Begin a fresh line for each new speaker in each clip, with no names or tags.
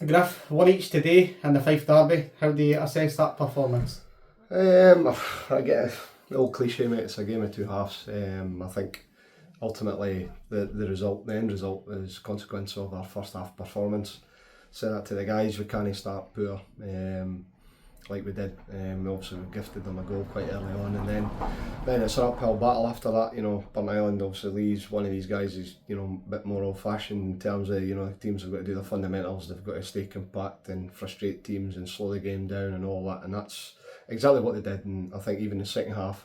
Griff, one each today in the Fife Derby. How do you assess that performance?
I get the old cliche, mate. It's a game of two halves. I think ultimately the end result is a consequence of our first half performance. Say that to the guys, we can't start poor like we did. Obviously we gifted them a goal quite early on, and then it's an uphill battle after that. Burntisland obviously leaves. One of these guys is a bit more old fashioned in terms of teams have got to do the fundamentals. They've got to stay compact and frustrate teams and slow the game down and all that, and that's exactly what they did. And I think even the second half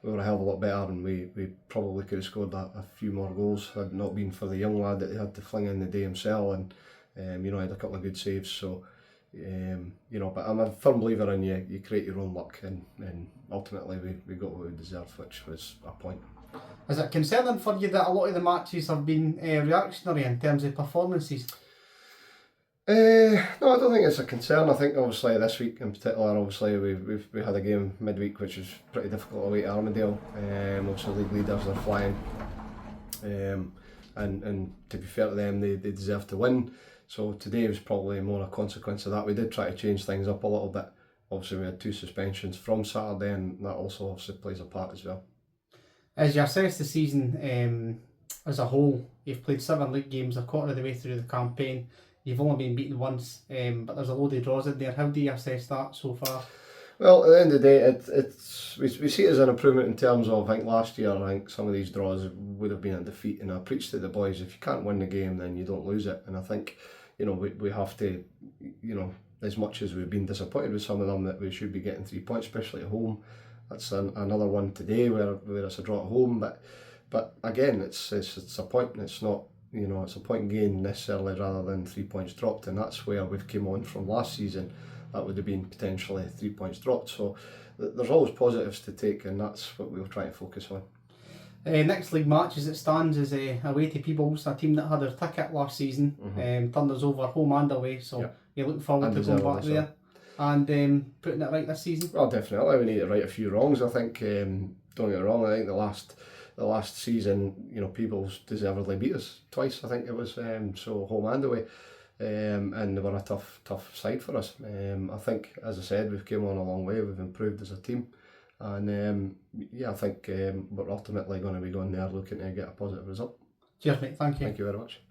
we were a hell of a lot better, and we probably could have scored a few more goals had it not been for the young lad that they had to fling in the day himself, and he had a couple of good saves. So but I'm a firm believer in you create your own luck, and ultimately we got what we deserved, which was a point.
Is it concerning for you that a lot of the matches have been reactionary in terms of performances?
No, I don't think it's a concern. I think obviously this week in particular, obviously we had a game midweek which was pretty difficult away at Armadale. Obviously league leaders are flying, and to be fair to them, they deserve to win. So today was probably more a consequence of that. We did try to change things up a little bit. Obviously we had 2 suspensions from Saturday, and that also obviously plays a part as well.
As you assess the season as a whole, you've played 7 league games, a quarter of the way through the campaign. You've only been beaten once, but there's a load of draws in there. How do you assess that so far?
Well, at the end of the day, we see it as an improvement in terms of, I think last year, I think some of these draws would have been a defeat, and I preached to the boys, if you can't win the game, then you don't lose it. And I think, we have to, as much as we've been disappointed with some of them, that we should be getting 3 points, especially at home. That's another one today where it's a draw at home, but again, it's a point, and it's not, it's a point gained necessarily rather than 3 points dropped, and that's where we've came on from last season. That would have been potentially 3 points dropped. So there's always positives to take, and that's what we'll try to focus on.
Next league match as it stands is away to Peebles, a team that had their ticket last season, turned us over home and away, so you look forward to going back there and putting it right this season.
Well, definitely, we need to right a few wrongs. I think, don't get me wrong, I think the last season, Peebles deservedly beat us twice, I think it was, so home and away. And they were a tough side for us. I think, as I said, we've come on a long way, we've improved as a team, and I think we're ultimately going to be going there looking to get a positive result.
Cheers, mate. Thank you.
Thank you very much.